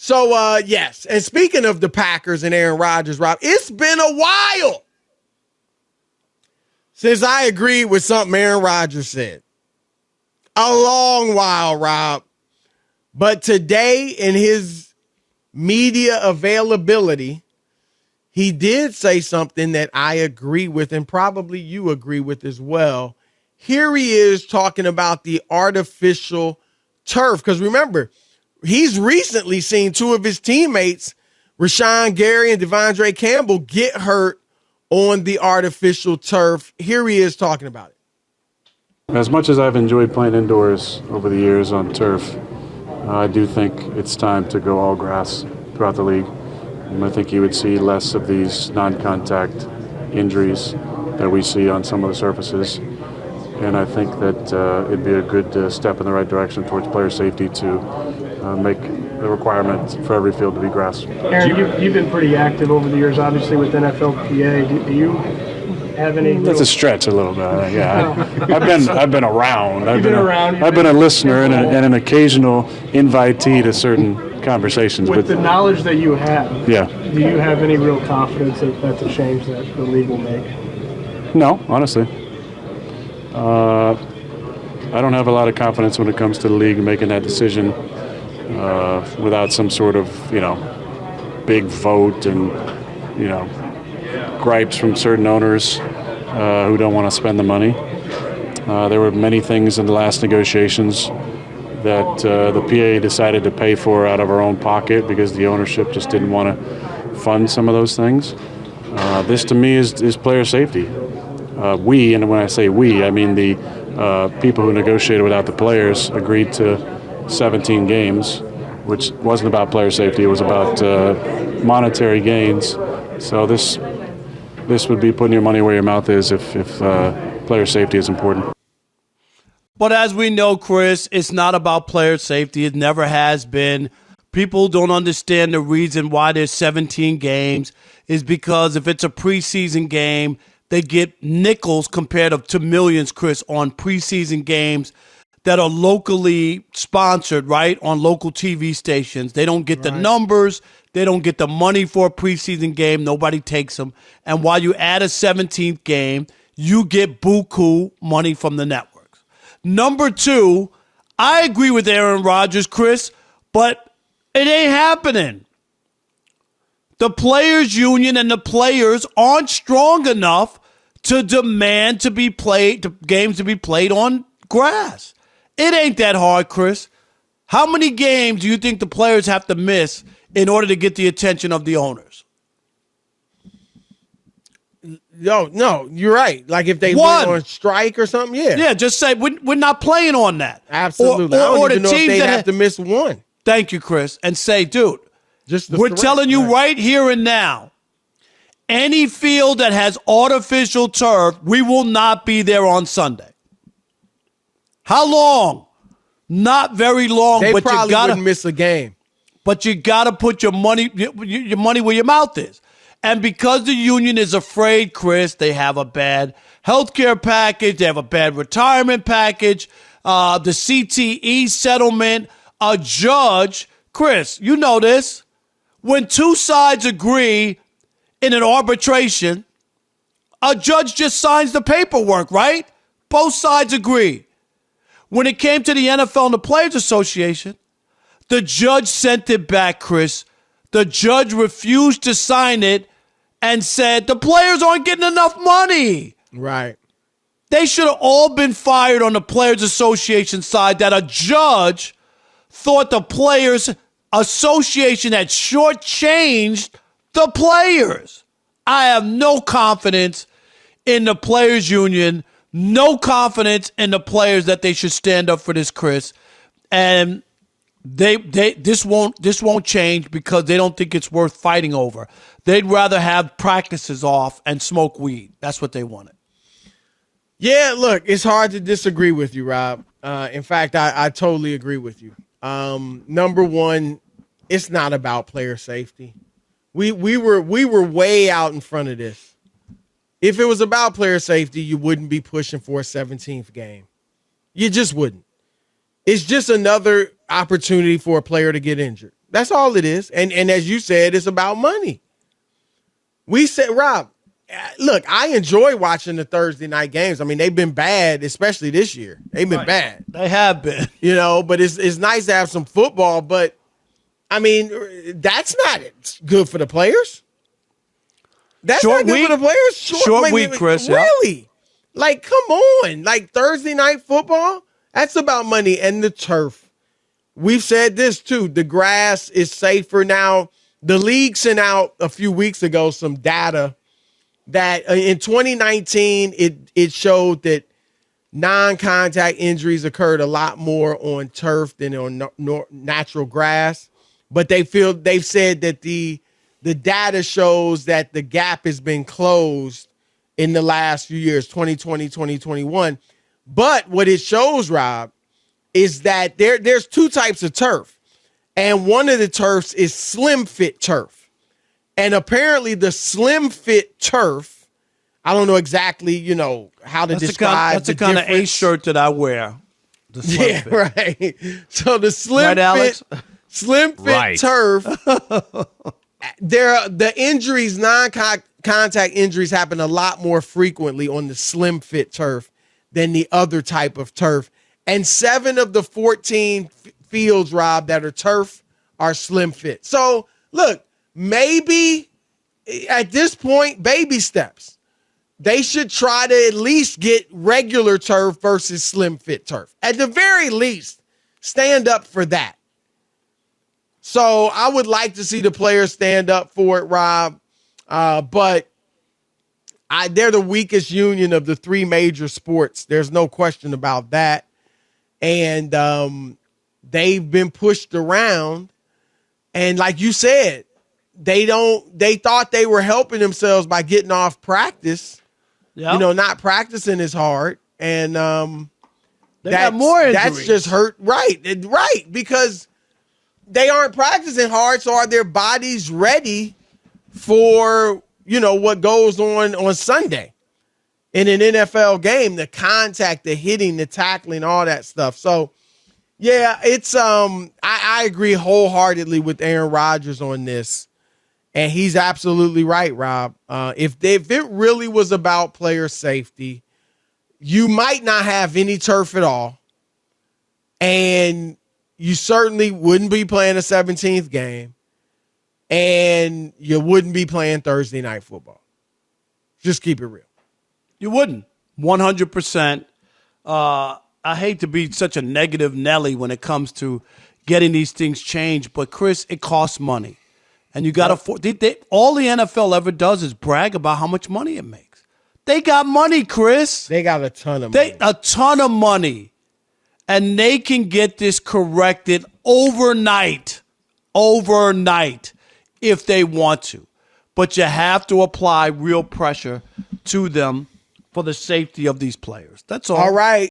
So, yes. And speaking of the Packers and Aaron Rodgers, Rob, it's been a while since I agreed with something Aaron Rodgers said. A long while, Rob. But today, in his media availability, he did say something that I agree with, and probably you agree with as well. Here he is talking about the artificial turf. Because remember, he's recently seen two of his teammates, Rashawn Gary and Devondre Campbell, get hurt on the artificial turf. Here he is talking about it. As much as I've enjoyed playing indoors over the years on turf, I do think it's time to go all grass throughout the league. And I think you would see less of these non-contact injuries that we see on some of the surfaces. And I think that it'd be a good step in the right direction towards player safety to make the requirement for every field to be grass. Aaron, you've been pretty active over the years, obviously, with NFLPA. Do you have any? That's a stretch a little bit. Yeah, I've been around. I've been a listener and an occasional invitee to certain conversations. With the knowledge that you have, yeah. Do you have any real confidence that that's a change that the league will make? No, honestly. I don't have a lot of confidence when it comes to the league making that decision without some sort of, big vote and, gripes from certain owners who don't want to spend the money. There were many things in the last negotiations that the PA decided to pay for out of our own pocket because the ownership just didn't want to fund some of those things. This to me is player safety. We, and when I say we, I mean the people who negotiated without the players, agreed to 17 games, which wasn't about player safety. It was about monetary gains. So this would be putting your money where your mouth is if player safety is important. But as we know, Chris, it's not about player safety. It never has been. People don't understand the reason why there's 17 games is because if it's a preseason game, they get nickels compared to millions, Chris, on preseason games that are locally sponsored, right, on local TV stations. They don't get the numbers. They don't get the money for a preseason game. Nobody takes them. And while you add a 17th game, you get buku money from the networks. Number two, I agree with Aaron Rodgers, Chris, but it ain't happening. The players' union and the players aren't strong enough to demand games to be played on grass. It ain't that hard, Chris. How many games do you think the players have to miss in order to get the attention of the owners? No, you're right. Like if they went on strike or something, yeah. Yeah, just say we're not playing on that. Absolutely. I don't even know if they have to miss one. Thank you, Chris. And say, dude, just we're telling you right here and now, any field that has artificial turf, we will not be there on Sunday. How long? Not very long. They but probably you gotta wouldn't miss a game. But you got to put your money where your mouth is. And because the union is afraid, Chris, they have a bad healthcare package. They have a bad retirement package. The CTE settlement. A judge, Chris, you know this. When two sides agree in an arbitration, a judge just signs the paperwork, right? Both sides agree. When it came to the NFL and the Players Association, the judge sent it back, Chris. The judge refused to sign it and said the players aren't getting enough money. Right. They should have all been fired on the Players Association side that a judge thought the Players Association had shortchanged the players. I have no confidence in the Players Union, no confidence in the players that they should stand up for this, Chris. And this won't change because they don't think it's worth fighting over. They'd rather have practices off and smoke weed. That's what they wanted. Yeah, look, it's hard to disagree with you, Rob. In fact, I totally agree with you. Number one, it's not about player safety. We were way out in front of this. If it was about player safety, you wouldn't be pushing for a 17th game. You just wouldn't. It's just another opportunity for a player to get injured. That's all it is. And as you said, it's about money. We said, Rob, look, I enjoy watching the Thursday night games. I mean, they've been bad, especially this year. They've been bad. They have been. But it's nice to have some football. But, I mean, that's not good for the players. That's Short not good week. for the players. Short week, Chris. Really? Yeah. Like, come on. Like, Thursday night football, that's about money and the turf. We've said this, too. The grass is safer now. The league sent out a few weeks ago some data that in 2019, it showed that non-contact injuries occurred a lot more on turf than on natural grass. But they've said that the data shows that the gap has been closed in the last few years, 2020, 2021. But what it shows, Rob, is that there's two types of turf. And one of the turfs is slim fit turf. And apparently the slim fit turf, I don't know exactly, how to describe that's the kind of A shirt that I wear. The slim fit. Right. So the slim fit Right. turf, the injuries, non-contact injuries happen a lot more frequently on the slim fit turf than the other type of turf. And 7 of the 14 fields, Rob, that are turf are slim fit. So, look, maybe at this point, baby steps. They should try to at least get regular turf versus slim fit turf. At the very least, stand up for that. So I would like to see the players stand up for it, Rob. But they're the weakest union of the 3 major sports. There's no question about that. And they've been pushed around. And like you said, they thought they were helping themselves by getting off practice. Yep. Not practicing as hard. And they got more injuries. That's just hurt. Right. Because they aren't practicing hard. So are their bodies ready for, what goes on Sunday in an NFL game, the contact, the hitting, the tackling, all that stuff. So, yeah, it's I agree wholeheartedly with Aaron Rodgers on this. And he's absolutely right, Rob. If it really was about player safety, you might not have any turf at all. And you certainly wouldn't be playing a 17th game. And you wouldn't be playing Thursday night football. Just keep it real. You wouldn't. 100%. I hate to be such a negative Nelly when it comes to getting these things changed, but Chris, it costs money. And you got to all the NFL ever does is brag about how much money it makes. They got money, Chris. They got a ton of money. A ton of money. And they can get this corrected overnight if they want to. But you have to apply real pressure to them for the safety of these players. That's all. All right.